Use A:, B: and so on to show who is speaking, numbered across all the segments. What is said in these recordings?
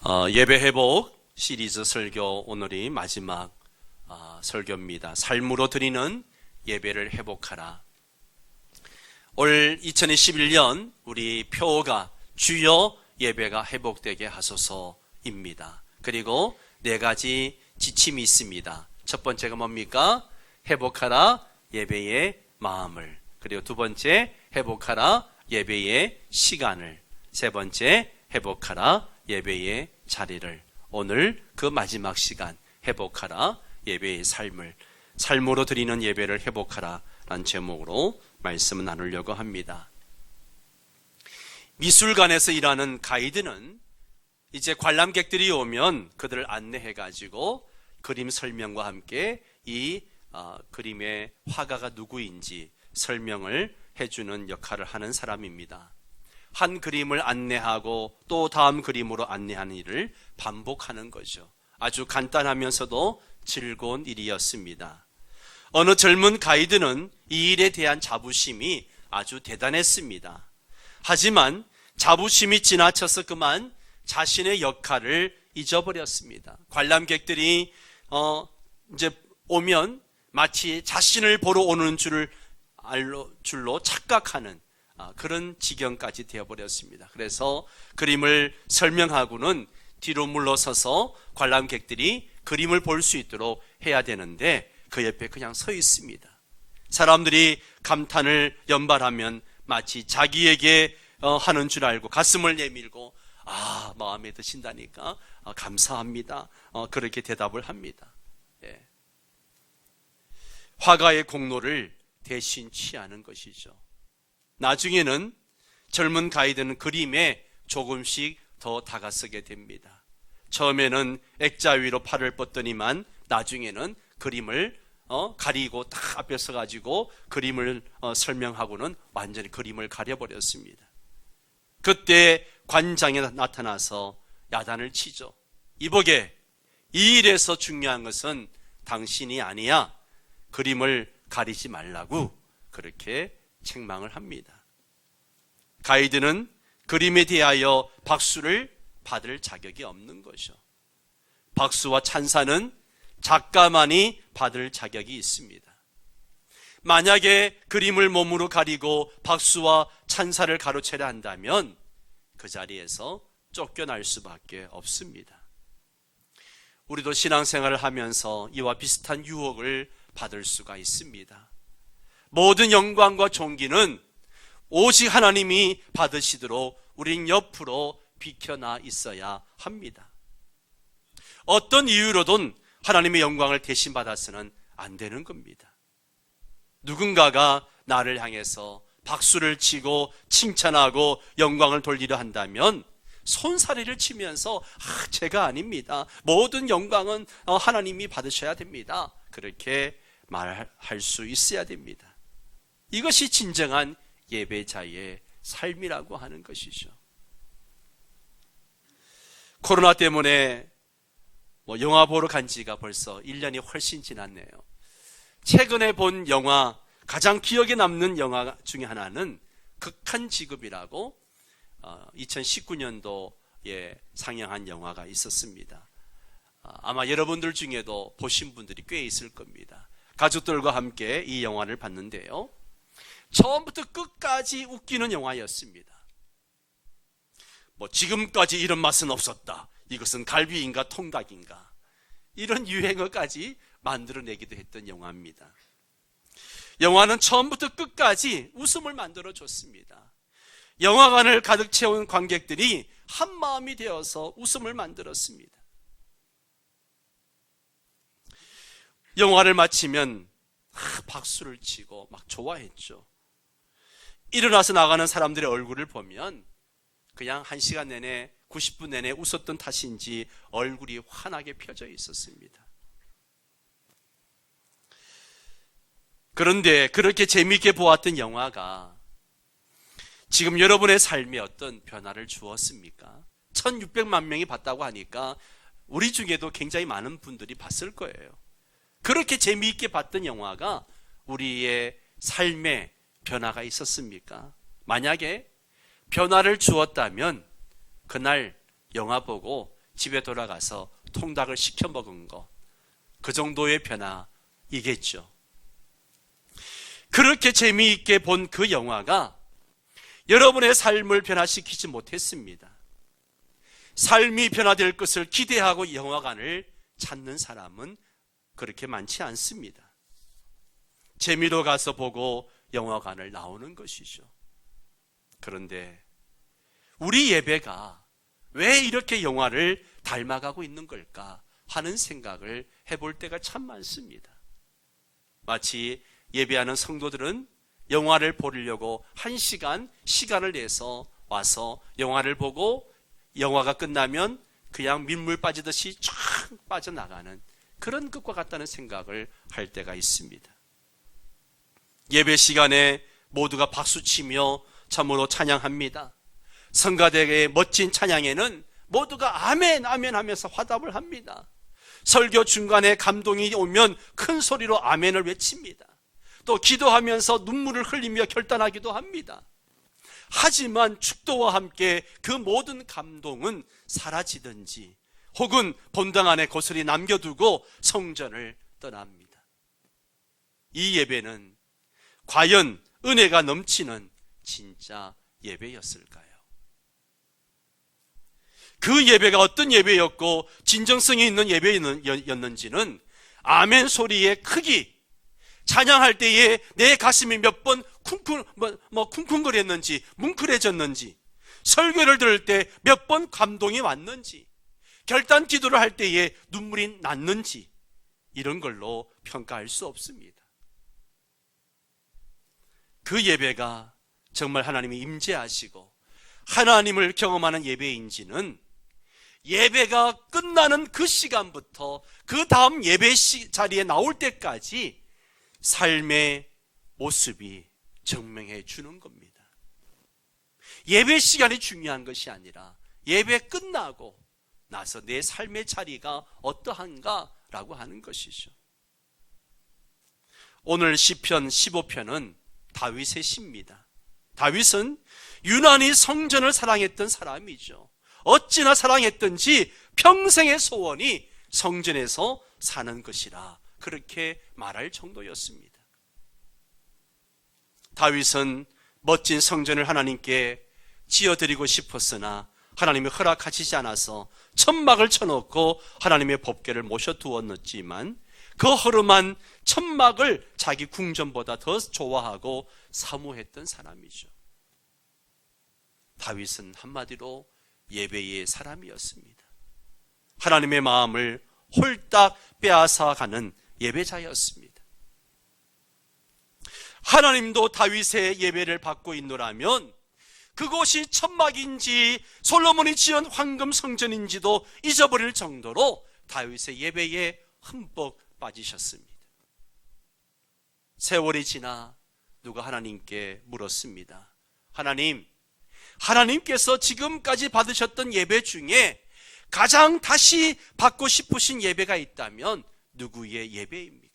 A: 예배 회복 시리즈 설교 오늘이 마지막 설교입니다. 삶으로 드리는 예배를 회복하라. 올 2021년 우리 표어가 주여 예배가 회복되게 하소서입니다. 그리고 네 가지 지침이 있습니다. 첫 번째가 뭡니까? 회복하라 예배의 마음을. 그리고 두 번째, 회복하라 예배의 시간을. 세 번째, 회복하라 예배의 자리를. 오늘 그 마지막 시간, 회복하라 예배의 삶을, 삶으로 드리는 예배를 회복하라 라는 제목으로 말씀을 나누려고 합니다. 미술관에서 일하는 가이드는 이제 관람객들이 오면 그들을 안내해 가지고 그림 설명과 함께 이 그림의 화가가 누구인지 설명을 해주는 역할을 하는 사람입니다. 한 그림을 안내하고 또 다음 그림으로 안내하는 일을 반복하는 거죠. 아주 간단하면서도 즐거운 일이었습니다. 어느 젊은 가이드는 이 일에 대한 자부심이 아주 대단했습니다. 하지만 자부심이 지나쳐서 그만 자신의 역할을 잊어버렸습니다. 관람객들이 이제 오면 마치 자신을 보러 오는 줄로 착각하는 그런 지경까지 되어버렸습니다. 그래서 그림을 설명하고는 뒤로 물러서서 관람객들이 그림을 볼 수 있도록 해야 되는데 그 옆에 그냥 서 있습니다. 사람들이 감탄을 연발하면 마치 자기에게 하는 줄 알고 가슴을 내밀고 마음에 드신다니까 감사합니다. 그렇게 대답을 합니다. 예. 화가의 공로를 대신 취하는 것이죠. 나중에는 젊은 가이드는 그림에 조금씩 더 다가서게 됩니다. 처음에는 액자 위로 팔을 뻗더니만 나중에는 그림을 가리고 딱 앞에 서가지고 그림을 설명하고는 완전히 그림을 가려버렸습니다. 그때 관장이 나타나서 야단을 치죠. 이보게, 이 일에서 중요한 것은 당신이 아니야. 그림을 가리지 말라고 그렇게 책망을 합니다. 가이드는 그림에 대하여 박수를 받을 자격이 없는 것이죠. 박수와 찬사는 작가만이 받을 자격이 있습니다. 만약에 그림을 몸으로 가리고 박수와 찬사를 가로채려 한다면 그 자리에서 쫓겨날 수밖에 없습니다. 우리도 신앙생활을 하면서 이와 비슷한 유혹을 받을 수가 있습니다. 모든 영광과 존귀는 오직 하나님이 받으시도록 우린 옆으로 비켜나 있어야 합니다. 어떤 이유로든 하나님의 영광을 대신 받아서는 안 되는 겁니다. 누군가가 나를 향해서 박수를 치고 칭찬하고 영광을 돌리려 한다면 손사래를 치면서 제가 아닙니다. 모든 영광은 하나님이 받으셔야 됩니다. 그렇게 말할 수 있어야 됩니다. 이것이 진정한 예배자의 삶이라고 하는 것이죠. 코로나 때문에 영화 보러 간 지가 벌써 1년이 훨씬 지났네요. 최근에 본 영화, 가장 기억에 남는 영화 중에 하나는 극한직업이라고 2019년도에 상영한 영화가 있었습니다. 아마 여러분들 중에도 보신 분들이 꽤 있을 겁니다. 가족들과 함께 이 영화를 봤는데요, 처음부터 끝까지 웃기는 영화였습니다. 지금까지 이런 맛은 없었다. 이것은 갈비인가 통닭인가. 이런 유행어까지 만들어내기도 했던 영화입니다. 영화는 처음부터 끝까지 웃음을 만들어줬습니다. 영화관을 가득 채운 관객들이 한마음이 되어서 웃음을 만들었습니다. 영화를 마치면 박수를 치고 막 좋아했죠. 일어나서 나가는 사람들의 얼굴을 보면 그냥 1시간 내내 90분 내내 웃었던 탓인지 얼굴이 환하게 펴져 있었습니다. 그런데 그렇게 재미있게 보았던 영화가 지금 여러분의 삶에 어떤 변화를 주었습니까? 1600만 명이 봤다고 하니까 우리 중에도 굉장히 많은 분들이 봤을 거예요. 그렇게 재미있게 봤던 영화가 우리의 삶에 변화가 있었습니까? 만약에 변화를 주었다면 그날 영화 보고 집에 돌아가서 통닭을 시켜 먹은 것, 그 정도의 변화이겠죠. 그렇게 재미있게 본 그 영화가 여러분의 삶을 변화시키지 못했습니다. 삶이 변화될 것을 기대하고 영화관을 찾는 사람은 그렇게 많지 않습니다. 재미로 가서 보고 영화관을 나오는 것이죠. 그런데 우리 예배가 왜 이렇게 영화를 닮아가고 있는 걸까 하는 생각을 해볼 때가 참 많습니다. 마치 예배하는 성도들은 영화를 보려고 1시간 시간을 내서 와서 영화를 보고 영화가 끝나면 그냥 민물 빠지듯이 쫙 빠져나가는 그런 것과 같다는 생각을 할 때가 있습니다. 예배 시간에 모두가 박수치며 참으로 찬양합니다. 성가대의 멋진 찬양에는 모두가 아멘 아멘 하면서 화답을 합니다. 설교 중간에 감동이 오면 큰 소리로 아멘을 외칩니다. 또 기도하면서 눈물을 흘리며 결단하기도 합니다. 하지만 축도와 함께 그 모든 감동은 사라지든지 혹은 본당 안에 고스란히 남겨두고 성전을 떠납니다. 이 예배는 과연 은혜가 넘치는 진짜 예배였을까요? 그 예배가 어떤 예배였고 진정성이 있는 예배였는지는 아멘 소리의 크기, 찬양할 때에 내 가슴이 몇 번 쿵쿵거렸는지 뭉클해졌는지, 설교를 들을 때 몇 번 감동이 왔는지, 결단 기도를 할 때에 눈물이 났는지 이런 걸로 평가할 수 없습니다. 그 예배가 정말 하나님이 임재하시고 하나님을 경험하는 예배인지는 예배가 끝나는 그 시간부터 그 다음 예배 자리에 나올 때까지 삶의 모습이 증명해 주는 겁니다. 예배 시간이 중요한 것이 아니라 예배 끝나고 나서 내 삶의 자리가 어떠한가라고 하는 것이죠. 오늘 시편 15편은 다윗의 시입니다. 다윗은 유난히 성전을 사랑했던 사람이죠. 어찌나 사랑했던지 평생의 소원이 성전에서 사는 것이라 그렇게 말할 정도였습니다. 다윗은 멋진 성전을 하나님께 지어드리고 싶었으나 하나님이 허락하시지 않아서 천막을 쳐놓고 하나님의 법궤를 모셔두었지만 그 허름한 천막을 자기 궁전보다 더 좋아하고 사모했던 사람이죠. 다윗은 한마디로 예배의 사람이었습니다. 하나님의 마음을 홀딱 빼앗아가는 예배자였습니다. 하나님도 다윗의 예배를 받고 있노라면 그곳이 천막인지 솔로몬이 지은 황금 성전인지도 잊어버릴 정도로 다윗의 예배에 흠뻑 빠지셨습니다. 세월이 지나 누가 하나님께 물었습니다. 하나님께서 지금까지 받으셨던 예배 중에 가장 다시 받고 싶으신 예배가 있다면 누구의 예배입니까?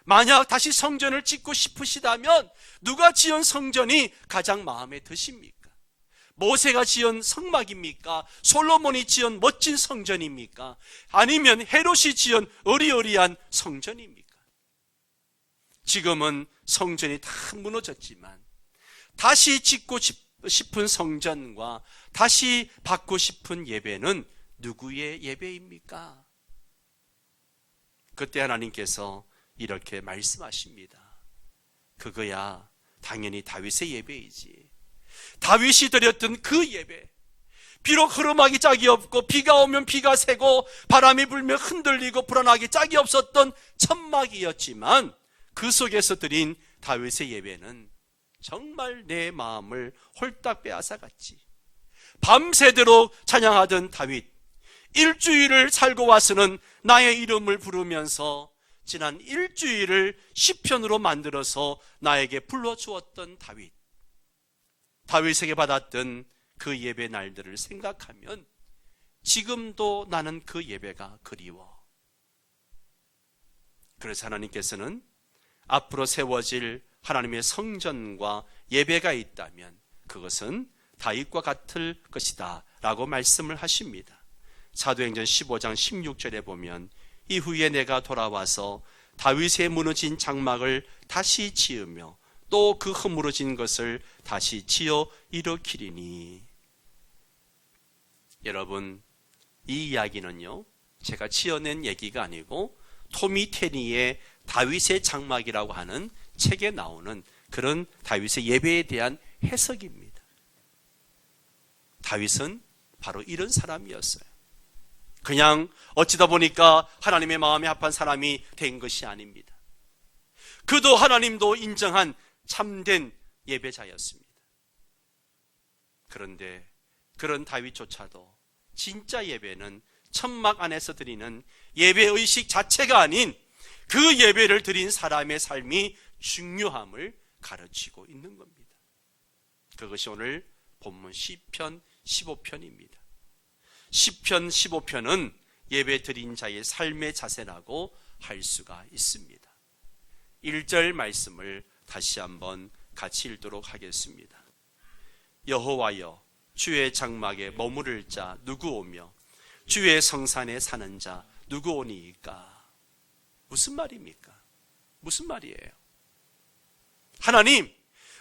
A: 만약 다시 성전을 짓고 싶으시다면 누가 지은 성전이 가장 마음에 드십니까? 모세가 지은 성막입니까? 솔로몬이 지은 멋진 성전입니까? 아니면 헤롯이 지은 어리어리한 성전입니까? 지금은 성전이 다 무너졌지만 다시 짓고 싶은 성전과 다시 받고 싶은 예배는 누구의 예배입니까? 그때 하나님께서 이렇게 말씀하십니다. 그거야 당연히 다윗의 예배이지. 다윗이 드렸던 그 예배, 비록 흐름하기 짝이 없고 비가 오면 비가 새고 바람이 불면 흔들리고 불안하기 짝이 없었던 천막이었지만 그 속에서 드린 다윗의 예배는 정말 내 마음을 홀딱 빼앗아갔지. 밤새도록 찬양하던 다윗, 일주일을 살고 와서는 나의 이름을 부르면서 지난 일주일을 시편으로 만들어서 나에게 불러주었던 다윗, 다윗에게 받았던 그 예배 날들을 생각하면 지금도 나는 그 예배가 그리워. 그래서 하나님께서는 앞으로 세워질 하나님의 성전과 예배가 있다면 그것은 다윗과 같을 것이다 라고 말씀을 하십니다. 사도행전 15장 16절에 보면 이후에 내가 돌아와서 다윗의 무너진 장막을 다시 지으며 또 그 허물어진 것을 다시 지어 일으키리니. 여러분, 이 이야기는요, 제가 지어낸 얘기가 아니고 토미 테니의 다윗의 장막이라고 하는 책에 나오는 그런 다윗의 예배에 대한 해석입니다. 다윗은 바로 이런 사람이었어요. 그냥 어찌다 보니까 하나님의 마음에 합한 사람이 된 것이 아닙니다. 그도 하나님도 인정한 참된 예배자였습니다. 그런데 그런 다윗조차도 진짜 예배는 천막 안에서 드리는 예배의식 자체가 아닌 그 예배를 드린 사람의 삶이 중요함을 가르치고 있는 겁니다. 그것이 오늘 본문 시편 15편입니다. 시편 15편은 예배 드린 자의 삶의 자세라고 할 수가 있습니다. 1절 말씀을 다시 한번 같이 읽도록 하겠습니다. 여호와여, 주의 장막에 머무를 자 누구 오며 주의 성산에 사는 자 누구 오니이까. 무슨 말입니까? 무슨 말이에요? 하나님,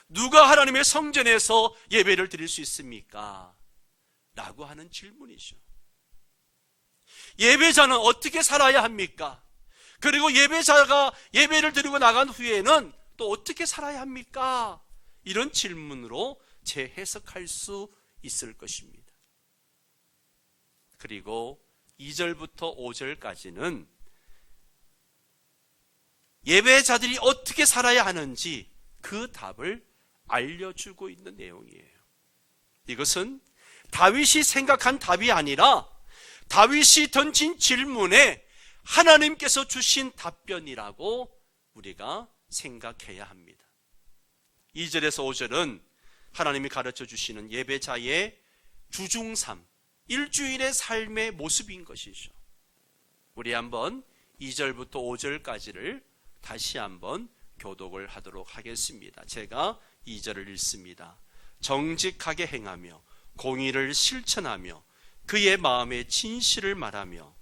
A: 누가 하나님의 성전에서 예배를 드릴 수 있습니까? 라고 하는 질문이죠. 예배자는 어떻게 살아야 합니까? 그리고 예배자가 예배를 드리고 나간 후에는 또 어떻게 살아야 합니까? 이런 질문으로 재해석할 수 있을 것입니다. 그리고 2절부터 5절까지는 예배자들이 어떻게 살아야 하는지 그 답을 알려주고 있는 내용이에요. 이것은 다윗이 생각한 답이 아니라 다윗이 던진 질문에 하나님께서 주신 답변이라고 우리가 생각해야 합니다. 2절에서 5절은 하나님이 가르쳐 주시는 예배자의 주중삼, 일주일의 삶의 모습인 것이죠. 우리 한번 2절부터 5절까지를 다시 한번 교독을 하도록 하겠습니다. 제가 2절을 읽습니다. 정직하게 행하며 공의를 실천하며 그의 마음에 진실을 말하며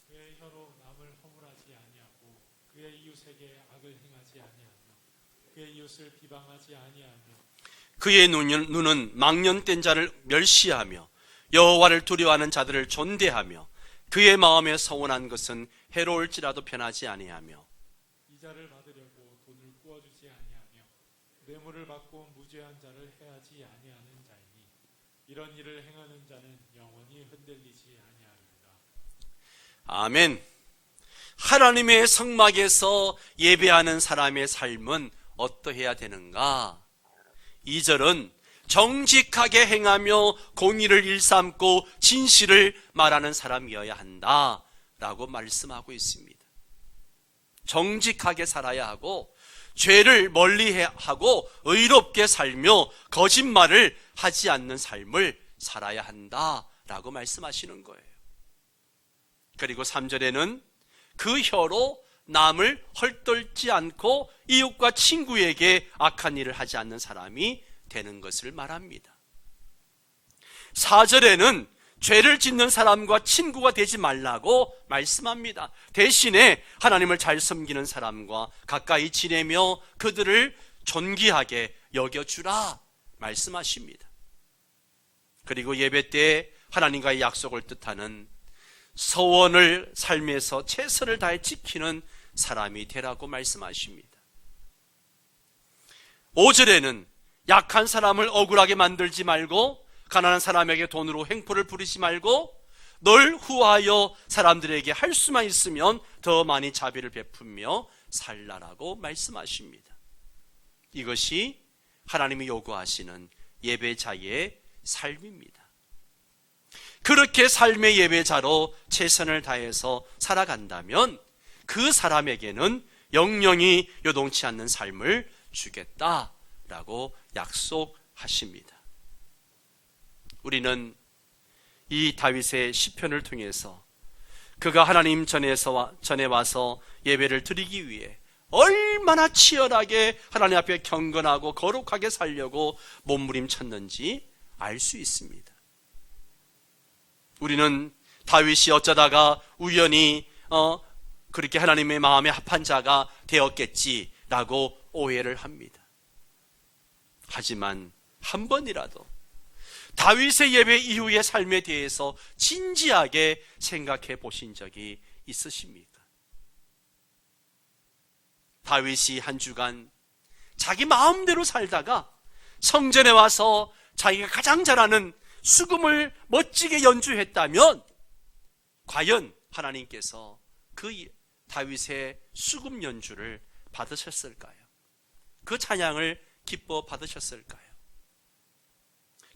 B: 그의 혀로 남을 허물하지 아니하고 그의 이웃에게 악을 행하지 아니하며 그의 이웃을 비방하지 아니하며
A: 그의 눈은 망령된 자를 멸시하며 여호와를 두려워하는 자들을 존대하며 그의 마음에 서운한 것은 해로울지라도 변하지 아니하며
B: 이자를 받으려고 돈을 꾸어주지 아니하며 뇌물을 받고 무죄한 자를 해하지 아니하는 자이니 이런 일을 행하는 자는 영원히 흔들리지 아니하리라.
A: 아멘. 하나님의 성막에서 예배하는 사람의 삶은 어떠해야 되는가? 2절은 정직하게 행하며 공의를 일삼고 진실을 말하는 사람이어야 한다 라고 말씀하고 있습니다. 정직하게 살아야 하고 죄를 멀리하고 의롭게 살며 거짓말을 하지 않는 삶을 살아야 한다라고 말씀하시는 거예요. 그리고 3절에는 그 혀로 남을 헐떨지 않고 이웃과 친구에게 악한 일을 하지 않는 사람이 되는 것을 말합니다. 4절에는 죄를 짓는 사람과 친구가 되지 말라고 말씀합니다. 대신에 하나님을 잘 섬기는 사람과 가까이 지내며 그들을 존귀하게 여겨주라 말씀하십니다. 그리고 예배 때 하나님과의 약속을 뜻하는 서원을 삶에서 최선을 다해 지키는 사람이 되라고 말씀하십니다. 5절에는 약한 사람을 억울하게 만들지 말고 가난한 사람에게 돈으로 횡포를 부리지 말고 널 후하여 사람들에게 할 수만 있으면 더 많이 자비를 베풀며 살라라고 말씀하십니다. 이것이 하나님이 요구하시는 예배자의 삶입니다. 그렇게 삶의 예배자로 최선을 다해서 살아간다면 그 사람에게는 영영이 요동치 않는 삶을 주겠다라고 약속하십니다. 우리는 이 다윗의 시편을 통해서 그가 하나님 전에 와서 예배를 드리기 위해 얼마나 치열하게 하나님 앞에 경건하고 거룩하게 살려고 몸부림쳤는지 알 수 있습니다. 우리는 다윗이 어쩌다가 우연히 그렇게 하나님의 마음에 합한 자가 되었겠지라고 오해를 합니다. 하지만 한 번이라도 다윗의 예배 이후의 삶에 대해서 진지하게 생각해 보신 적이 있으십니까? 다윗이 한 주간 자기 마음대로 살다가 성전에 와서 자기가 가장 잘하는 수금을 멋지게 연주했다면 과연 하나님께서 그 다윗의 수금 연주를 받으셨을까요? 그 찬양을 기뻐 받으셨을까요?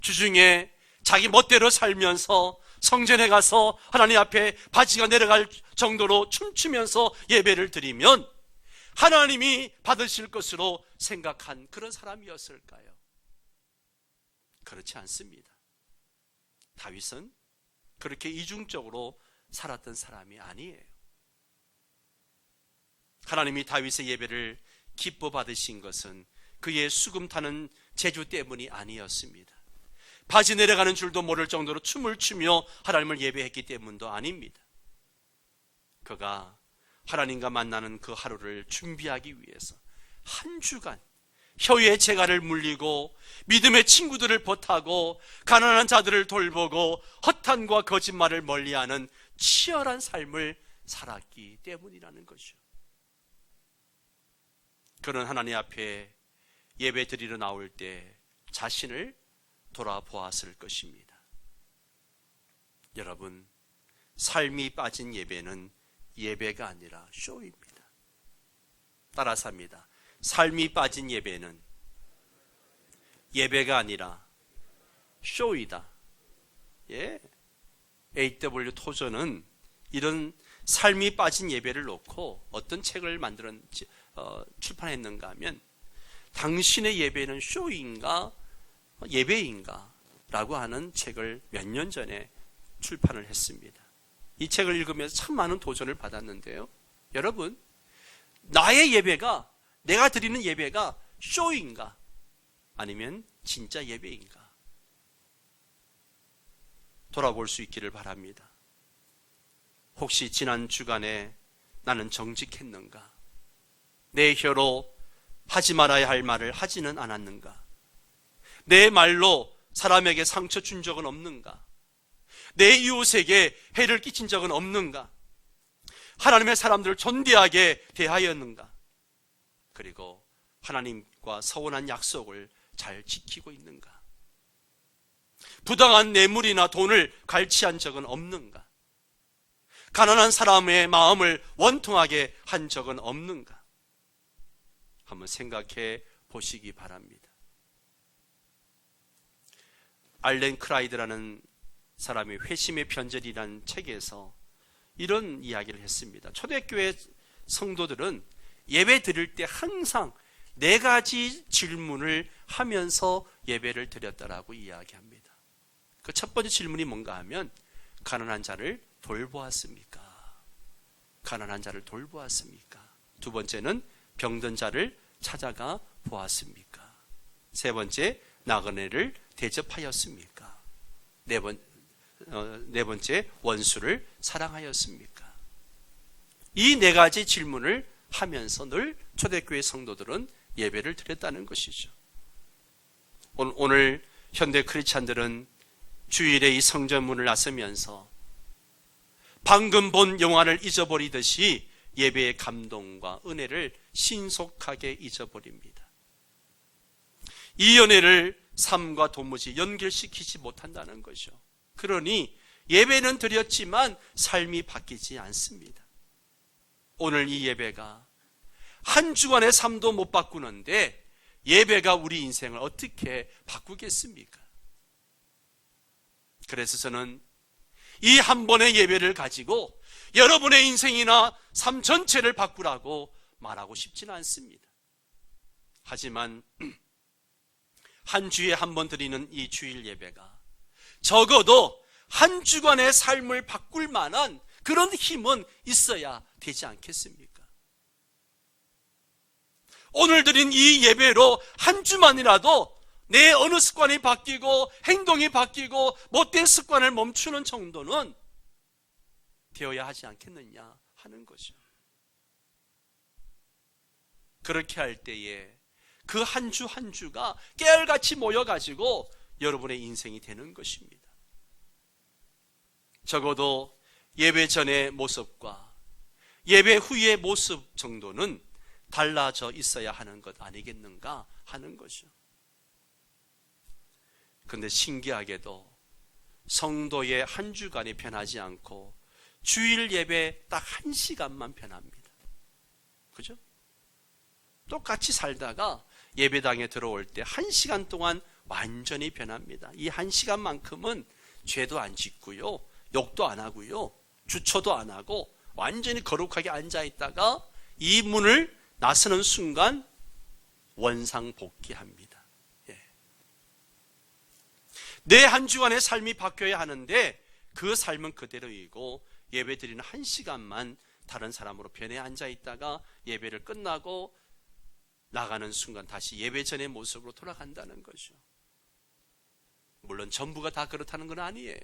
A: 주중에 자기 멋대로 살면서 성전에 가서 하나님 앞에 바지가 내려갈 정도로 춤추면서 예배를 드리면 하나님이 받으실 것으로 생각한 그런 사람이었을까요? 그렇지 않습니다. 다윗은 그렇게 이중적으로 살았던 사람이 아니에요. 하나님이 다윗의 예배를 기뻐 받으신 것은 그의 수금 타는 재주 때문이 아니었습니다. 바지 내려가는 줄도 모를 정도로 춤을 추며 하나님을 예배했기 때문도 아닙니다. 그가 하나님과 만나는 그 하루를 준비하기 위해서 한 주간 혀의 재갈을 물리고 믿음의 친구들을 보타고 가난한 자들을 돌보고 허탄과 거짓말을 멀리하는 치열한 삶을 살았기 때문이라는 것이죠. 그는 하나님 앞에 예배 드리러 나올 때 자신을 돌아보았을 것입니다. 여러분, 삶이 빠진 예배는 예배가 아니라 쇼입니다. 따라서 합니다. 삶이 빠진 예배는 예배가 아니라 쇼이다. 예. A.W. 토저는 이런 삶이 빠진 예배를 놓고 어떤 책을 출판했는가 하면 당신의 예배는 쇼인가 예배인가 라고 하는 책을 몇 년 전에 출판을 했습니다. 이 책을 읽으면서 참 많은 도전을 받았는데요. 여러분, 나의 예배가, 내가 드리는 예배가 쇼인가 아니면 진짜 예배인가 돌아볼 수 있기를 바랍니다. 혹시 지난 주간에 나는 정직했는가? 내 혀로 하지 말아야 할 말을 하지는 않았는가? 내 말로 사람에게 상처 준 적은 없는가? 내 이웃에게 해를 끼친 적은 없는가? 하나님의 사람들을 존대하게 대하였는가? 그리고 하나님과 서운한 약속을 잘 지키고 있는가? 부당한 뇌물이나 돈을 갈취한 적은 없는가? 가난한 사람의 마음을 원통하게 한 적은 없는가? 한번 생각해 보시기 바랍니다. 알렌 크라이드라는 사람이 회심의 편절이라는 책에서 이런 이야기를 했습니다. 초대교회 성도들은 예배 드릴 때 항상 4가지 질문을 하면서 예배를 드렸다라고 이야기합니다. 그 첫 번째 질문이 뭔가 하면 가난한 자를 돌보았습니까? 가난한 자를 돌보았습니까? 두 번째는 병든 자를 찾아가 보았습니까? 세 번째, 나그네를 대접하였습니까? 네 번째, 원수를 사랑하였습니까? 이 4가지 질문을 하면서 늘 초대교회 성도들은 예배를 드렸다는 것이죠. 오늘 현대 크리스찬들은 주일에 이 성전문을 나서면서 방금 본 영화를 잊어버리듯이 예배의 감동과 은혜를 신속하게 잊어버립니다. 이 연애를 삶과 도무지 연결시키지 못한다는 것이죠. 그러니 예배는 드렸지만 삶이 바뀌지 않습니다. 오늘 이 예배가 한 주간의 삶도 못 바꾸는데 예배가 우리 인생을 어떻게 바꾸겠습니까? 그래서 저는 이 한 번의 예배를 가지고 여러분의 인생이나 삶 전체를 바꾸라고 말하고 싶지는 않습니다. 하지만 한 주에 한 번 드리는 이 주일 예배가 적어도 한 주간의 삶을 바꿀 만한 그런 힘은 있어야 되지 않겠습니까? 오늘 드린 이 예배로 한 주만이라도 내 어느 습관이 바뀌고 행동이 바뀌고 못된 습관을 멈추는 정도는 되어야 하지 않겠느냐 하는 거죠. 그렇게 할 때에 그 한 주 한 주가 깨알같이 모여가지고 여러분의 인생이 되는 것입니다. 적어도 예배 전의 모습과 예배 후의 모습 정도는 달라져 있어야 하는 것 아니겠는가 하는 거죠. 그런데 신기하게도 성도의 한 주간이 변하지 않고 주일 예배 딱 1시간만 변합니다. 그죠? 똑같이 살다가 예배당에 들어올 때 1시간 동안 완전히 변합니다. 이 1시간만큼은 죄도 안 짓고요, 욕도 안 하고요, 주초도 안 하고 완전히 거룩하게 앉아 있다가 이 문을 나서는 순간 원상복귀합니다. 내 한 주간의 삶이 바뀌어야 하는데 그 삶은 그대로이고 예배 드리는 1시간만 다른 사람으로 변해 앉아 있다가 예배를 끝나고 나가는 순간 다시 예배 전의 모습으로 돌아간다는 거죠. 물론 전부가 다 그렇다는 건 아니에요.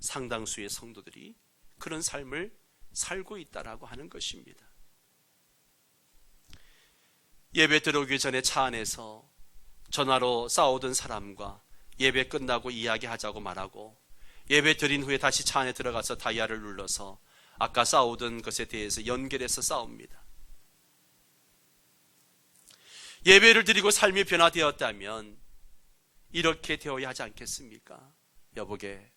A: 상당수의 성도들이 그런 삶을 살고 있다라고 하는 것입니다. 예배 들어오기 전에 차 안에서 전화로 싸우던 사람과 예배 끝나고 이야기하자고 말하고, 예배 드린 후에 다시 차 안에 들어가서 다이얼을 눌러서 아까 싸우던 것에 대해서 연결해서 싸웁니다. 예배를 드리고 삶이 변화되었다면 이렇게 되어야 하지 않겠습니까? 여보게,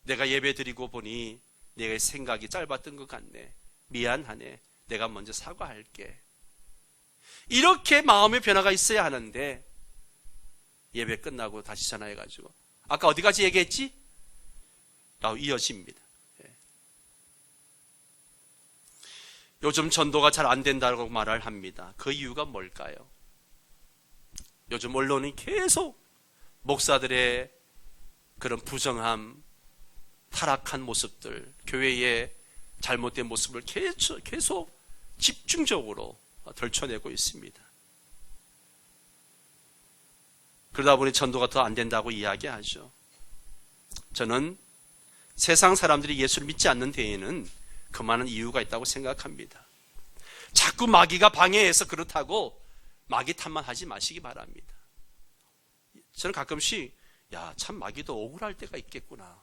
A: 내가 예배 드리고 보니 내 생각이 짧았던 것 같네. 미안하네. 내가 먼저 사과할게. 이렇게 마음의 변화가 있어야 하는데 예배 끝나고 다시 전화해가지고 아까 어디까지 얘기했지? 라고 이어집니다. 요즘 전도가 잘 안 된다고 말을 합니다. 그 이유가 뭘까요? 요즘 언론이 계속 목사들의 그런 부정함, 타락한 모습들, 교회의 잘못된 모습을 계속 집중적으로 덜쳐내고 있습니다. 그러다 보니 전도가 더 안 된다고 이야기하죠. 저는 세상 사람들이 예수를 믿지 않는 데에는 그만한 이유가 있다고 생각합니다. 자꾸 마귀가 방해해서 그렇다고 마귀 탓만 하지 마시기 바랍니다. 저는 가끔씩 참 마귀도 억울할 때가 있겠구나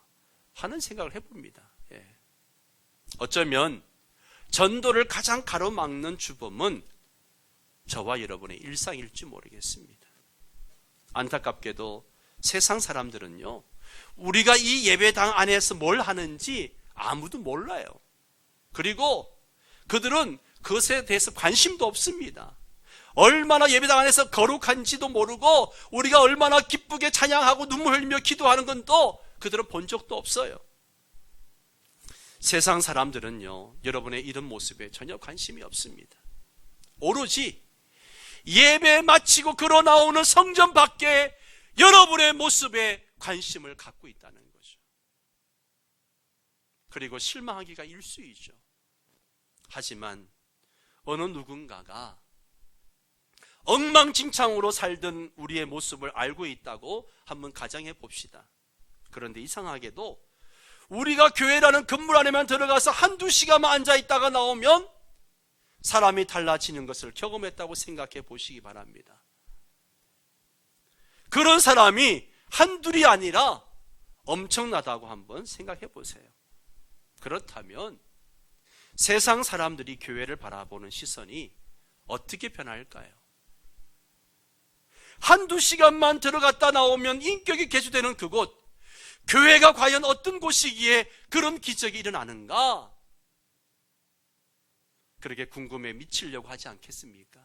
A: 하는 생각을 해봅니다. 어쩌면 전도를 가장 가로막는 주범은 저와 여러분의 일상일지 모르겠습니다. 안타깝게도 세상 사람들은요, 우리가 이 예배당 안에서 뭘 하는지 아무도 몰라요. 그리고 그들은 그것에 대해서 관심도 없습니다. 얼마나 예배당 안에서 거룩한지도 모르고 우리가 얼마나 기쁘게 찬양하고 눈물 흘리며 기도하는 건 또 그들은 본 적도 없어요. 세상 사람들은요, 여러분의 이런 모습에 전혀 관심이 없습니다. 오로지 예배 마치고 걸어 나오는 성전 밖에 여러분의 모습에 관심을 갖고 있다는 거죠. 그리고 실망하기가 일쑤이죠. 하지만 어느 누군가가 엉망진창으로 살던 우리의 모습을 알고 있다고 한번 가정해 봅시다. 그런데 이상하게도 우리가 교회라는 건물 안에만 들어가서 한두 시간만 앉아 있다가 나오면 사람이 달라지는 것을 경험했다고 생각해 보시기 바랍니다. 그런 사람이 한둘이 아니라 엄청나다고 한번 생각해 보세요. 그렇다면 세상 사람들이 교회를 바라보는 시선이 어떻게 변할까요? 한두 시간만 들어갔다 나오면 인격이 개조되는 그곳, 교회가 과연 어떤 곳이기에 그런 기적이 일어나는가? 그렇게 궁금해 미치려고 하지 않겠습니까?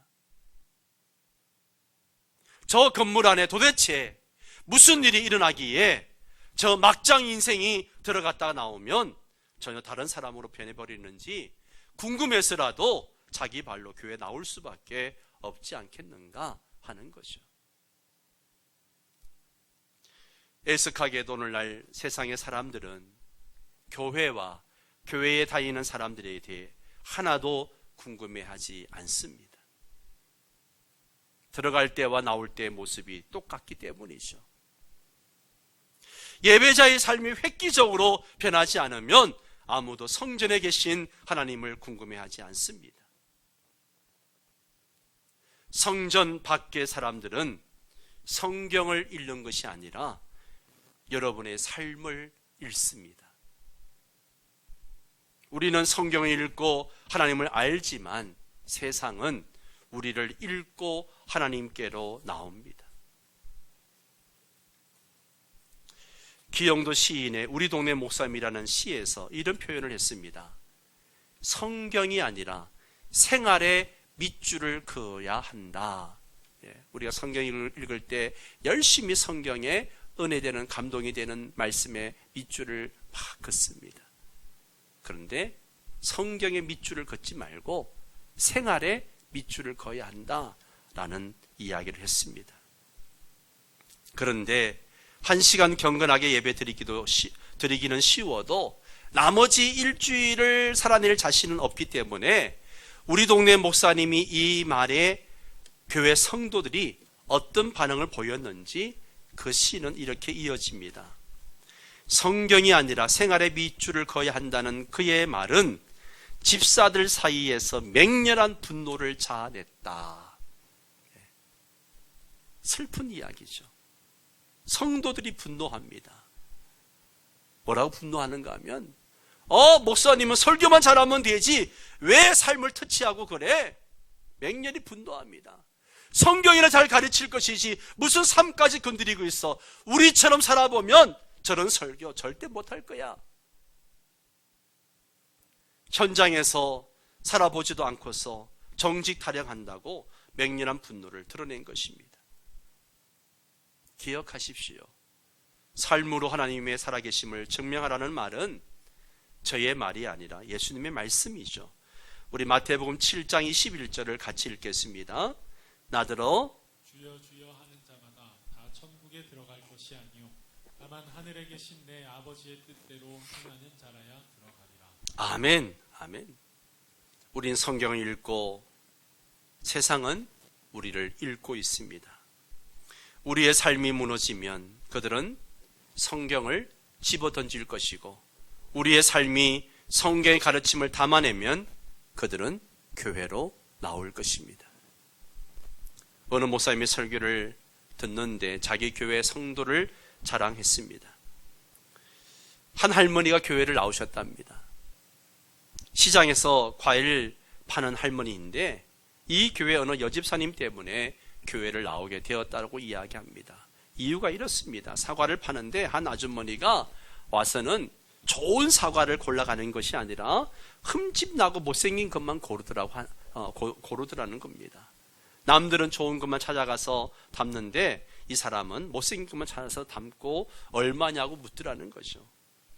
A: 저 건물 안에 도대체 무슨 일이 일어나기에 저 막장 인생이 들어갔다가 나오면 전혀 다른 사람으로 변해버리는지 궁금해서라도 자기 발로 교회에 나올 수밖에 없지 않겠는가 하는 거죠. 애석하게도 오늘날 세상의 사람들은 교회와 교회에 다니는 사람들에 대해 하나도 궁금해하지 않습니다. 들어갈 때와 나올 때의 모습이 똑같기 때문이죠. 예배자의 삶이 획기적으로 변하지 않으면 아무도 성전에 계신 하나님을 궁금해하지 않습니다. 성전 밖의 사람들은 성경을 읽는 것이 아니라 여러분의 삶을 읽습니다. 우리는 성경을 읽고 하나님을 알지만 세상은 우리를 읽고 하나님께로 나옵니다. 기영도 시인의 우리 동네 목사님이라는 시에서 이런 표현을 했습니다. 성경이 아니라 생활의 밑줄을 그어야 한다. 우리가 성경을 읽을 때 열심히 성경에 은혜되는 감동이 되는 말씀의 밑줄을 막 긋습니다. 그런데 성경의 밑줄을 긋지 말고 생활의 밑줄을 그어야 한다라는 이야기를 했습니다. 그런데 1시간 경건하게 예배 드리기는 쉬워도 나머지 일주일을 살아낼 자신은 없기 때문에 우리 동네 목사님이 이 말에 교회 성도들이 어떤 반응을 보였는지 그 시는 이렇게 이어집니다. 성경이 아니라 생활의 밑줄을 그어야 한다는 그의 말은 집사들 사이에서 맹렬한 분노를 자아냈다. 슬픈 이야기죠. 성도들이 분노합니다. 뭐라고 분노하는가 하면 목사님은 설교만 잘하면 되지 왜 삶을 터치하고 그래? 맹렬히 분노합니다. 성경이나 잘 가르칠 것이지 무슨 삶까지 건드리고 있어. 우리처럼 살아보면 저런 설교 절대 못할 거야. 현장에서 살아보지도 않고서 정직 타령한다고 맹렬한 분노를 드러낸 것입니다. 기억하십시오. 삶으로 하나님의 살아계심을 증명하라는 말은 저의 말이 아니라 예수님의 말씀이죠. 우리 마태복음 7장 21절을 같이 읽겠습니다. 나더러
B: 주여 주여 하는 자마다 다 천국에 들어갈 것이 아니요 다만 하늘에 계신 내 아버지의 뜻대로 행하는 자라야 들어가리라.
A: 아멘, 아멘. 우린 성경을 읽고 세상은 우리를 읽고 있습니다. 우리의 삶이 무너지면 그들은 성경을 집어던질 것이고 우리의 삶이 성경의 가르침을 담아내면 그들은 교회로 나올 것입니다. 어느 목사님의 설교를 듣는데 자기 교회 성도를 자랑했습니다. 한 할머니가 교회를 나오셨답니다. 시장에서 과일 파는 할머니인데 이 교회 어느 여집사님 때문에 교회를 나오게 되었다고 이야기합니다. 이유가 이렇습니다. 사과를 파는데 한 아주머니가 와서는 좋은 사과를 골라가는 것이 아니라 흠집나고 못생긴 것만 고르더라는 겁니다. 남들은 좋은 것만 찾아가서 담는데 이 사람은 못생긴 것만 찾아서 담고 얼마냐고 묻더라는 거죠.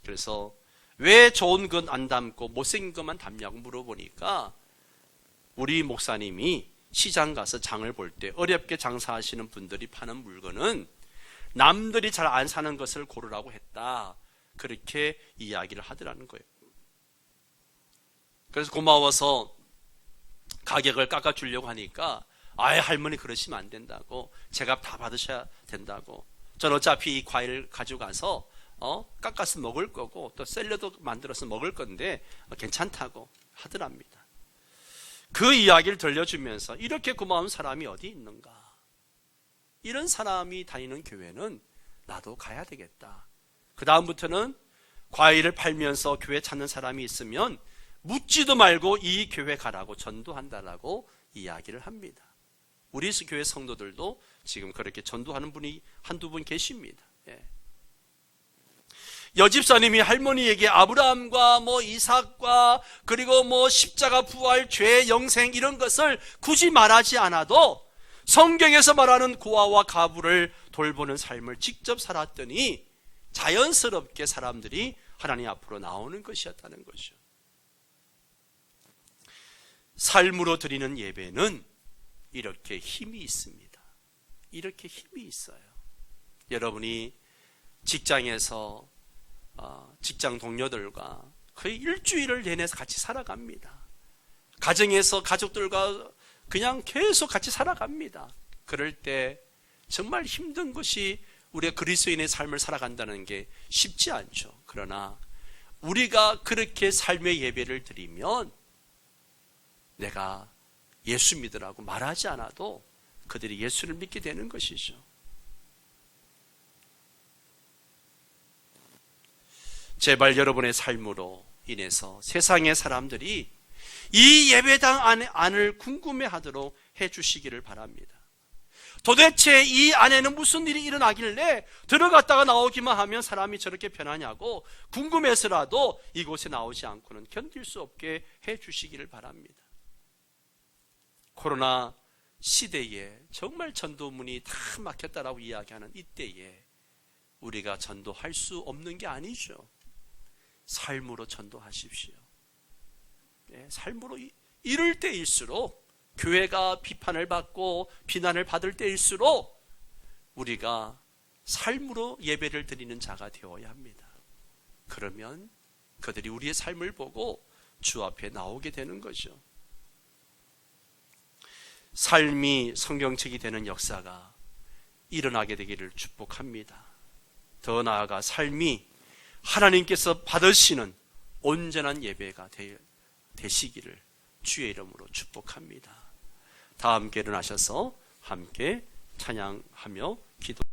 A: 그래서 왜 좋은 것 안 담고 못생긴 것만 담냐고 물어보니까 우리 목사님이 시장 가서 장을 볼 때 어렵게 장사하시는 분들이 파는 물건은 남들이 잘 안 사는 것을 고르라고 했다. 그렇게 이야기를 하더라는 거예요. 그래서 고마워서 가격을 깎아주려고 하니까 아예 할머니 그러시면 안 된다고, 제값 다 받으셔야 된다고, 전 어차피 이 과일 가져가서 깎아서 먹을 거고 또 샐러드 만들어서 먹을 건데 괜찮다고 하더랍니다. 그 이야기를 들려주면서 이렇게 고마운 사람이 어디 있는가, 이런 사람이 다니는 교회는 나도 가야 되겠다. 그 다음부터는 과일을 팔면서 교회 찾는 사람이 있으면 묻지도 말고 이 교회 가라고 전도한다라고 이야기를 합니다. 우리 교회 성도들도 지금 그렇게 전도하는 분이 한두 분 계십니다. 여집사님이 할머니에게 아브라함과 이삭과 그리고 십자가 부활, 죄, 영생 이런 것을 굳이 말하지 않아도 성경에서 말하는 고아와 가부를 돌보는 삶을 직접 살았더니 자연스럽게 사람들이 하나님 앞으로 나오는 것이었다는 것이죠. 삶으로 드리는 예배는 이렇게 힘이 있습니다. 이렇게 힘이 있어요. 여러분이 직장에서 직장 동료들과 거의 일주일을 내내서 같이 살아갑니다. 가정에서 가족들과 그냥 계속 같이 살아갑니다. 그럴 때 정말 힘든 것이 우리가 그리스도인의 삶을 살아간다는 게 쉽지 않죠. 그러나 우리가 그렇게 삶의 예배를 드리면 내가 예수 믿으라고 말하지 않아도 그들이 예수를 믿게 되는 것이죠. 제발 여러분의 삶으로 인해서 세상의 사람들이 이 예배당 안을 궁금해하도록 해주시기를 바랍니다. 도대체 이 안에는 무슨 일이 일어나길래 들어갔다가 나오기만 하면 사람이 저렇게 변하냐고 궁금해서라도 이곳에 나오지 않고는 견딜 수 없게 해주시기를 바랍니다. 코로나 시대에 정말 전도문이 다 막혔다라고 이야기하는 이때에 우리가 전도할 수 없는 게 아니죠. 삶으로 전도하십시오. 삶으로 이럴 때일수록, 교회가 비판을 받고 비난을 받을 때일수록 우리가 삶으로 예배를 드리는 자가 되어야 합니다. 그러면 그들이 우리의 삶을 보고 주 앞에 나오게 되는 거죠. 삶이 성경책이 되는 역사가 일어나게 되기를 축복합니다. 더 나아가 삶이 하나님께서 받으시는 온전한 예배가 되시기를 주의 이름으로 축복합니다. 다 함께 일어나셔서 함께 찬양하며 기도